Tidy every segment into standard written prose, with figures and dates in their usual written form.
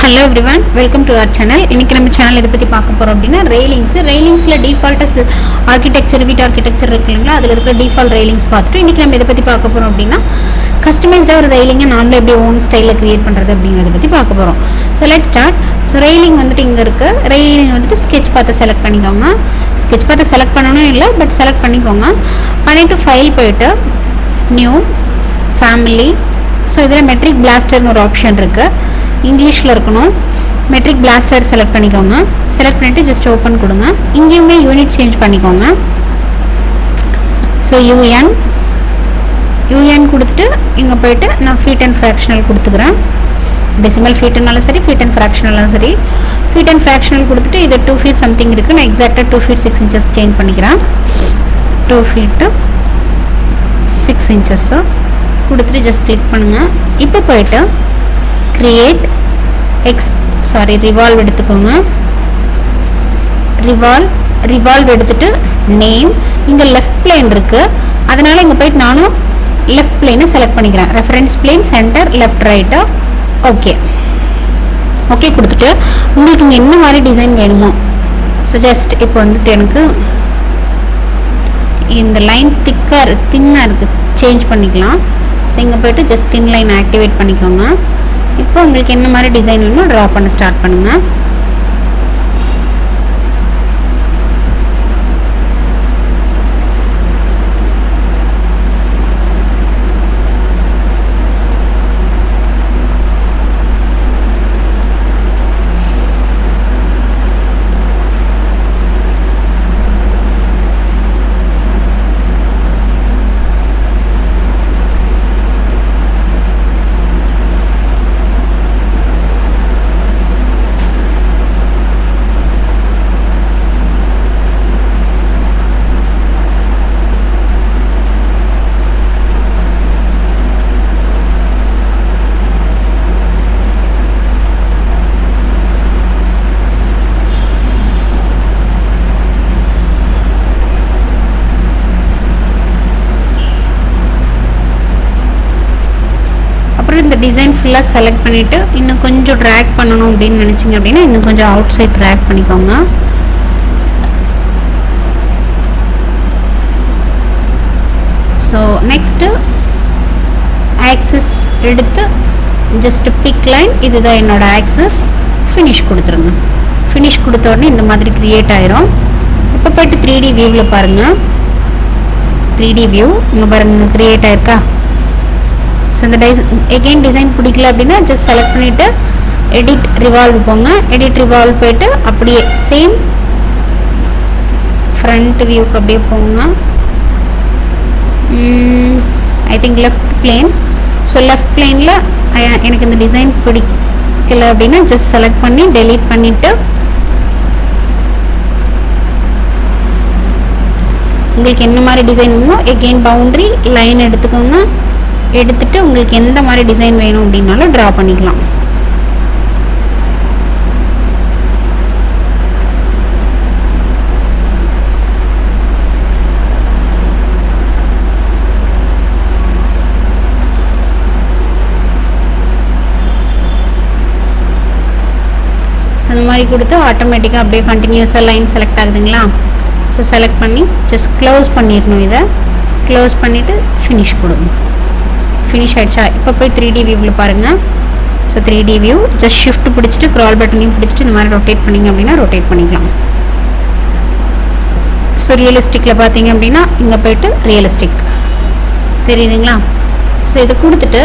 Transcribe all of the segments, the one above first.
Hello everyone, welcome to our channel. இன்னைக்கு நம்ம channel இத பத்தி பார்க்க போறோம் அப்படினா railingsல டிஃபால்ட்டா ஆர்க்கிடெக்சர் வீட் ஆர்க்கிடெக்சர் இருக்குங்களா அதுல இருக்கிற டிஃபால்ட் ரெயிலிங்ஸ் பார்த்துட்டு இன்னைக்கு நம்ம இத பத்தி பார்க்க போறோம் அப்படினா கஸ்டமைஸ்டா ஒரு ரெயிலிங்க நாமளே எப்படி ஓன் ஸ்டைல்ல கிரியேட் பண்றது அப்படிங்கறத பத்தி பார்க்க போறோம். So let's start. So railing வந்துட்டு இங்க இருக்கு. railing வந்துட்டு sketch path செலக்ட் பண்ணிக்கோங்க. sketch path செலக்ட் பண்ணனும் இல்ல பட் செலக்ட் பண்ணிக்கோங்க. பண்ணிட்டு ஃபைல் போய்ட்டு நியூ ஃபேமிலி. So இதுல மெட்ரிக் பிளாஸ்டர்னு ஒரு ஆப்ஷன் இருக்கு. இங்கிலீஷ்ல இருக்கணும். மெட்ரிக் பிளாஸ்டர் செலக்ட் பண்ணிக்கோங்க. செலக்ட் பண்ணிட்டு ஜஸ்ட் ஓபன் கொடுங்க. இங்கேயுமே யூனிட் சேஞ்ச் பண்ணிக்கோங்க. ஸோ யூஎன் கொடுத்துட்டு இங்கே போயிட்டு நான் ஃபீட் அண்ட் ஃப்ராக்ஷனல் கொடுத்துக்கிறேன். டெசிமல் ஃபீட்னாலும் சரி ஃபீட் அண்ட் ஃப்ராக்ஷனலும் சரி ஃபீட் அண்ட் ஃப்ராக்ஷனல் கொடுத்துட்டு இது 2 feet சம்திங் இருக்குது. நான் எக்ஸாக்டாக 2 feet 6 inches சேஞ்ச் பண்ணிக்கிறேன். 2 feet 6 inches கொடுத்துட்டு ஜஸ்ட் கிளிக் பண்ணுங்கள். இப்போ போயிட்டு கிரியேட் ரிவால்வ் எடுத்துக்கோங்க. ரிவால்வ் எடுத்துட்டு நேம் இங்கே லெஃப்ட் பிளேன் இருக்கு, அதனால இங்கே போயிட்டு நானும் லெஃப்ட் பிளேனை செலக்ட் பண்ணிக்கிறேன். Reference plane centre left right okay கொடுத்துட்டு உங்களுக்கு இங்கே என்ன மாதிரி டிசைன் வேணுமோ ஜஸ்ட் இப்போ வந்துட்டு எனக்கு இந்த லைன் தின்னாக இருக்குது சேஞ்ச் பண்ணிக்கலாம். ஸோ இங்கே போய்ட்டு ஜஸ்ட் தின் லைன் ஆக்டிவேட் பண்ணிக்கோங்க. இப்போ உங்களுக்கு என்ன மாதிரி டிசைன் வேணுமோ ட்ரா பண்ண ஸ்டார்ட் பண்ணுங்க. இந்த டிசைன் ஃபுல்லாக செலக்ட் பண்ணிவிட்டு இன்னும் கொஞ்சம் ட்ராக் பண்ணணும் அப்படின்னு நினச்சிங்க அப்படின்னா இன்னும் கொஞ்சம் அவுட் சைட் ட்ராக் பண்ணிக்கோங்க. ஸோ நெக்ஸ்ட்டு ஆக்சிஸ் எடுத்து ஜஸ்ட் பிக் லைன், இதுதான் என்னோட ஆக்சிஸ். ஃபினிஷ் கொடுத்துருங்க. ஃபினிஷ் கொடுத்த உடனே இந்த மாதிரி க்ரியேட் ஆயிரும். இப்போ போய்ட்டு 3D வியூவில் பாருங்கள். 3D வியூ இங்கே பாருங்கள் க்ரியேட் ஆயிருக்கா. ஸோ இந்த எகெயின் டிசைன் பிடிக்கல அப்படின்னா ஜஸ்ட் செலக்ட் பண்ணிவிட்டு எடிட் ரிவால்வ் போங்க. எடிட் ரிவால்வ் போய்ட்டு அப்படியே சேம் ஃப்ரண்ட் வியூக்கு அப்படியே போங்க. I think left plane. So left பிளேனில் எனக்கு இந்த டிசைன் பிடிக்கல அப்படின்னா ஜஸ்ட் செலக்ட் பண்ணி டெலீட் பண்ணிவிட்டு உங்களுக்கு என்ன மாதிரி டிசைன் வேணுமோ எகெயின் பவுண்ட்ரி லைன் எடுத்துக்கோங்க. எடுத்துட்டு உங்களுக்கு எந்த மாதிரி டிசைன் வேணும் அப்படின்னாலும் ட்ரா பண்ணிக்கலாம். அந்த மாதிரி கொடுத்து ஆட்டோமேட்டிக்காக அப்படியே கண்டினியூஸாக லைன் செலக்ட் ஆகுதுங்களா. ஸோ செலக்ட் பண்ணி ஜஸ்ட் க்ளோஸ் பண்ணிடணும். இதை க்ளோஸ் பண்ணிவிட்டு ஃபினிஷ் கொடுங்க. ஃபினிஷ் ஆகிடுச்சா. இப்போ போய் 3D வியூவில் பாருங்கள். So 3D view just shift பிடிச்சிட்டு க்ரால் பட்டனையும் பிடிச்சிட்டு இந்த மாதிரி ரொட்டேட் பண்ணிங்க அப்படின்னா ரொட்டேட் பண்ணிக்கலாம். ஸோ ரியலிஸ்டிக்கில் பார்த்தீங்க அப்படின்னா இங்கே போய்ட்டு ரியலிஸ்டிக் தெரியுதுங்களா. ஸோ இதை கொடுத்துட்டு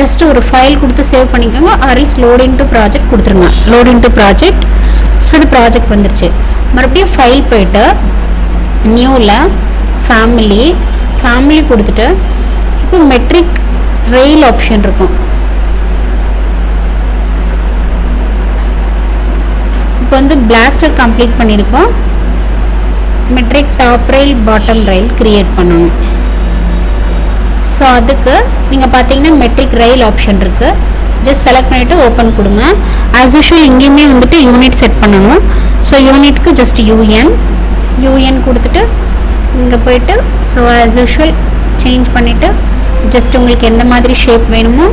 ஜஸ்ட் ஒரு ஃபைல் கொடுத்து சேவ் பண்ணிக்கோங்க. ஆர்எல்ஸ் லோட் இன்ட்டு ப்ராஜெக்ட் கொடுத்துருங்க. Load into project. ஸோ இது ப்ராஜெக்ட் வந்துருச்சு. மறுபடியும் ஃபைல் போய்ட்டு நியூவில் ஃபேமிலி கொடுத்துட்டு இப்போ மெட்ரிக் ரெயில் ஆப்ஷன் இருக்கும். இப்போ வந்து பிளாஸ்டர் கம்ப்ளீட் பண்ணியிருக்கோம். Metric top rail bottom rail create பண்ணணும். ஸோ அதுக்கு நீங்கள் பார்த்தீங்கன்னா மெட்ரிக் ரெயில் ஆப்ஷன் இருக்குது. ஜஸ்ட் செலக்ட் பண்ணிவிட்டு ஓப்பன் கொடுங்க. ஆஸ் யூஷுவல் இங்கேயுமே வந்துட்டு யூனிட் செட் பண்ணணும். ஸோ யூனிட்க்கு ஜஸ்ட் யூஎன் கொடுத்துட்டு இங்கே போயிட்டு ஸோ ஆஸ் யூஷுவல் சேஞ்ச் பண்ணிவிட்டு ஜஸ்ட் உங்களுக்கு எந்த மாதிரி ஷேப் வேணுமோ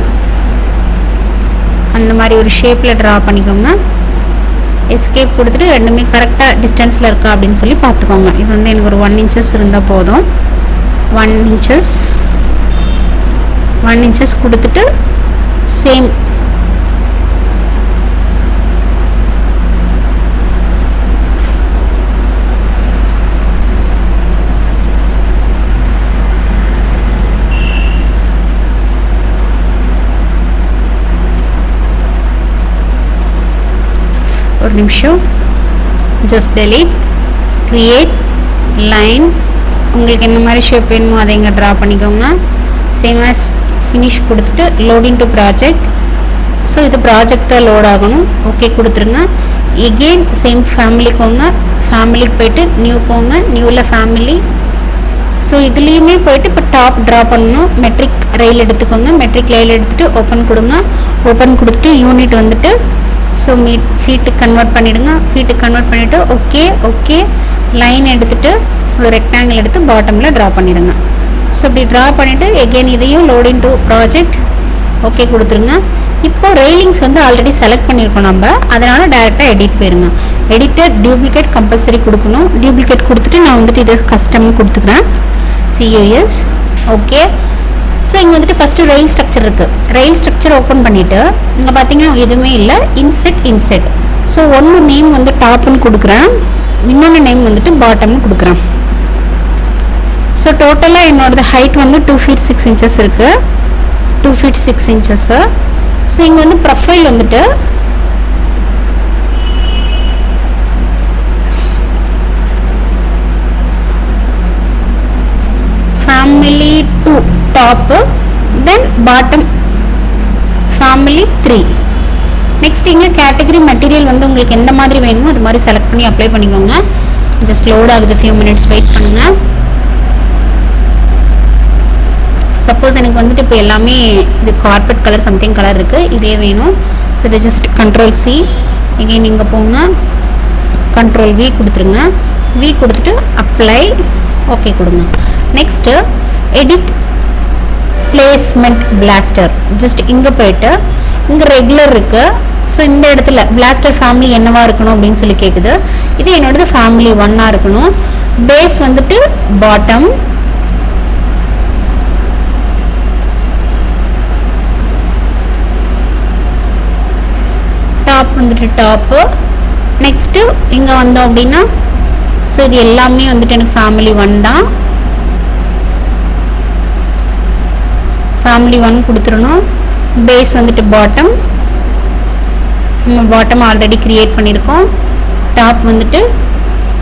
அந்த மாதிரி ஒரு ஷேப்பில் ட்ரா பண்ணிக்கோங்க. எஸ்கேப் கொடுத்துட்டு ரெண்டுமே கரெக்டாக டிஸ்டன்ஸில் இருக்கா அப்படின்னு சொல்லி பார்த்துக்கோங்க. இது வந்து எனக்கு ஒரு 1 inches இருந்தால் போதும். 1 inches கொடுத்துட்டு சேம் ஒரு நிமிஷம். Just delete, create line. உங்களுக்கு என்ன மாதிரி ஷேப் வேணுமோ அதை இங்கே ட்ரா பண்ணிக்கோங்க. சேம் ஆஸ் ஃபினிஷ் கொடுத்துட்டு லோடிங் டு ப்ராஜெக்ட். ஸோ இது ப்ராஜெக்ட் தான் லோட் ஆகணும். ஓகே கொடுத்துருங்க. எகெயின் சேம் ஃபேமிலிக்கோங்க. ஃபேமிலிக்கு போயிட்டு நியூ போங்க. நியூவில் ஃபேமிலி. ஸோ இதுலேயுமே போயிட்டு இப்போ டாப் ட்ரா பண்ணணும். மெட்ரிக் ரயில் எடுத்துக்கோங்க. மெட்ரிக் ரயில் எடுத்துகிட்டு ஓப்பன் கொடுங்க. ஓப்பன் கொடுத்துட்டு யூனிட் வந்துட்டு ஸோ ஃபீட்டுக்கு கன்வெர்ட் பண்ணிவிடுங்க. ஃபீட்டுக்கு கன்வெர்ட் பண்ணிவிட்டு ஓகே லைன் எடுத்துகிட்டு ஒரு ரெக்டாங்கிள் எடுத்து பாட்டமில் ட்ரா பண்ணிடுங்க. ஸோ இப்படி ட்ரா பண்ணிவிட்டு எகெயின் இதையும் லோடிங் டு ப்ராஜெக்ட் ஓகே கொடுத்துருங்க. இப்போ ரெயிலிங்ஸ் வந்து ஆல்ரெடி செலக்ட் பண்ணியிருக்கோம் நம்ம, அதனால் டேரெக்டாக எடிட் போயிருங்க. எடிட்டர் டியூப்ளிகேட் கம்பல்சரி கொடுக்கணும். டியூப்ளிகேட் கொடுத்துட்டு நான் வந்துட்டு இது கஸ்டம்னு கொடுத்துக்கிறேன். COS okay. ஸோ இங்கே வந்துட்டு ஃபஸ்ட்டு ரெயில் ஸ்ட்ரக்சர் இருக்குது. ரெயில் ஸ்ட்ரக்சர் ஓப்பன் பண்ணிவிட்டு இங்கே பார்த்தீங்கன்னா எதுவுமே இல்லை. இன்செட். ஸோ ஒன்று நேம் வந்து டாப்னு கொடுக்குறேன், இன்னொன்று நேம் வந்துட்டு பாட்டம்னு கொடுக்குறேன். ஸோ டோட்டலாக என்னோடது ஹைட் வந்து 2 feet 6 inches இருக்குது. 2 feet 6 inches. ஸோ இங்கே வந்து ப்ரொஃபைல் வந்துட்டு family 2 top, then bottom family 3. Next இங்கே கேட்டகரி மெட்டீரியல் வந்து உங்களுக்கு எந்த மாதிரி வேணுமோ அது மாதிரி செலக்ட் பண்ணி அப்ளை பண்ணிக்கோங்க. ஜஸ்ட் லோட் ஆகுது, ஃபியூ மினிட்ஸ் வெயிட் பண்ணுங்கள். சப்போஸ் எனக்கு வந்துட்டு இப்போ எல்லாமே இது கார்பெட் கலர் சம்திங் கலர் இருக்குது, இதே வேணும். ஸோ இதை ஜஸ்ட் Ctrl+C. எகைன் இங்கே போங்க, Ctrl+V கொடுத்துருங்க. V கொடுத்துட்டு அப்ளை ஓகே கொடுங்க. Next edit placement plaster. Just இங்கே போயிட்டு இங்கே ரெகுலர் இருக்குது. ஸோ இந்த இடத்துல பிளாஸ்டர் ஃபேமிலி என்னவா இருக்கணும் அப்படின்னு சொல்லி கேட்குது. இது என்னோடது ஃபேமிலி 1 இருக்கணும். பேஸ் வந்துட்டு பாட்டம், டாப் வந்துட்டு டாப்பு. நெக்ஸ்ட்டு இங்கே வந்தோம் அப்படின்னா ஸோ இது எல்லாமே வந்துட்டு எனக்கு ஃபேமிலி 1 தான். ஃபேமிலி 1 கொடுத்துடணும். பேஸ் வந்துட்டு பாட்டம், நம்ம பாட்டம் ஆல்ரெடி க்ரியேட் பண்ணியிருக்கோம். டாப் வந்துட்டு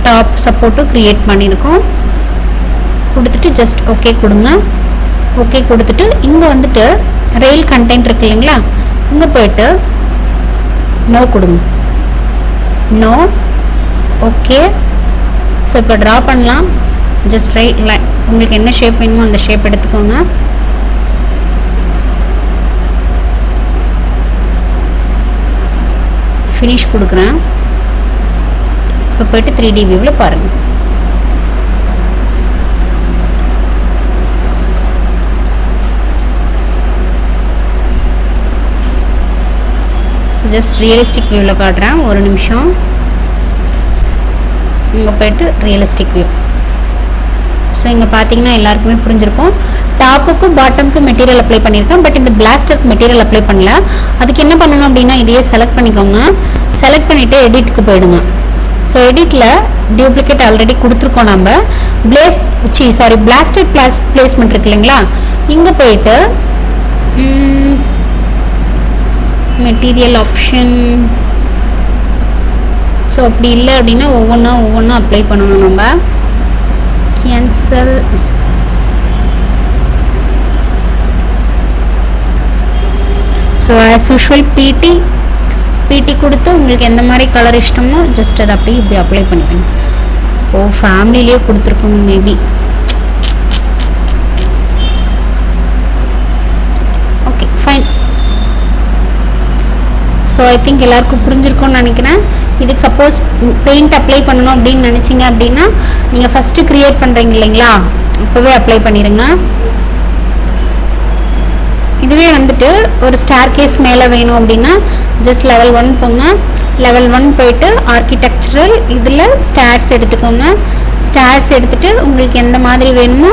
டாப் சப்போர்ட்டும் க்ரியேட் பண்ணியிருக்கோம். கொடுத்துட்டு ஜஸ்ட் ஓகே கொடுங்க. ஓகே கொடுத்துட்டு இங்கே வந்துட்டு ரெயில் கண்டென்ட் இருக்கு இல்லைங்களா, இங்கே போயிட்டு நோ கொடுங்க. No okay. ஸோ இப்போ ட்ரா பண்ணலாம். ஜஸ்ட் ரைட் உங்களுக்கு என்ன ஷேப் வேணுமோ அந்த ஷேப் எடுத்துக்கோங்க. ஃபினிஷ் கொடுக்குறேன். இப்போ போய்ட்டு 3D வியூவில் பாருங்கள். ஸோ ஜஸ்ட் ரியலிஸ்டிக் வியூவில் காட்டுறேன், ஒரு நிமிஷம். இங்கே போய்ட்டு ரியலிஸ்டிக் வியூ. ஸோ இங்கே பார்த்தீங்கன்னா எல்லாருக்குமே புரிஞ்சிருக்கும். டாப்புக்கும் பாட்டமுக்கும் மெட்டீரியல் அப்ளை பண்ணியிருக்கேன், பட் இந்த பிளாஸ்டருக்கு மெட்டீரியல் அப்ளை பண்ணல. அதுக்கு என்ன பண்ணணும் அப்படின்னா இதையே செலக்ட் பண்ணிக்கோங்க. செலக்ட் பண்ணிவிட்டு எடிட்டுக்கு போயிடுங்க. ஸோ எடிட்டில் டியூப்ளிகேட் ஆல்ரெடி கொடுத்துருக்கோம் நம்ம. பிளாஸ்டர் பிளேஸ்மெண்ட் இருக்கு இல்லைங்களா, இங்கே போயிட்டு மெட்டீரியல் ஆப்ஷன். ஸோ அப்படி இல்லை அப்படின்னா ஒவ்வொன்றா அப்ளை பண்ணணும் நம்ம. கேன்சல். ஸோ ஆஸ் யூஷுவல் பிடி கொடுத்து உங்களுக்கு எந்த மாதிரி கலர் இஷ்டமோ ஜஸ்ட் அதை அப்படியே இப்படி அப்ளை பண்ணிக்கணும். ஃபேமிலிலேயே கொடுத்துருக்கோங்க maybe. Okay fine. So I think எல்லாருக்கும் புரிஞ்சிருக்கும்னு நினைக்கிறேன். இதுக்கு சப்போஸ் பெயிண்ட் அப்ளை பண்ணணும் அப்படின்னு நினச்சிங்க அப்படின்னா நீங்கள் ஃபஸ்ட்டு க்ரியேட் பண்ணுறீங்க இல்லைங்களா, இப்போவே அப்ளை பண்ணிடுங்க. இதுவே வந்துட்டு ஒரு ஸ்டார் கேஸ் மேலே வேணும் அப்படின்னா ஜஸ்ட் லெவல் 1 போங்க. லெவல் 1 போயிட்டு ஆர்கிடெக்சரல் இதில் ஸ்டார்ஸ் எடுத்துக்கோங்க. ஸ்டார்ஸ் எடுத்துகிட்டு உங்களுக்கு எந்த மாதிரி வேணுமோ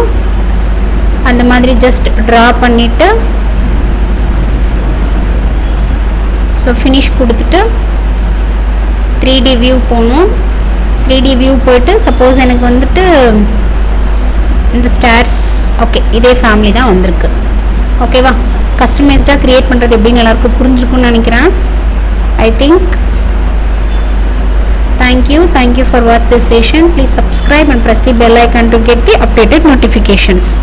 அந்த மாதிரி ஜஸ்ட் ட்ரா பண்ணிவிட்டு ஸோ ஃபினிஷ் கொடுத்துட்டு 3D வியூ போகணும். 3D வியூ போயிட்டு சப்போஸ் எனக்கு வந்துட்டு இந்த ஸ்டார்ஸ் ஓகே இதே ஃபேமிலி தான் வந்திருக்கு. ஓகேவா? கஸ்டமைஸ்டாக க்ரியேட் பண்ணுறது எப்படின்னு எல்லாருக்கும் புரிஞ்சிருக்குன்னு நினைக்கிறேன். I think. Thank you for watching this session. Please subscribe and press the bell icon to get the updated notifications.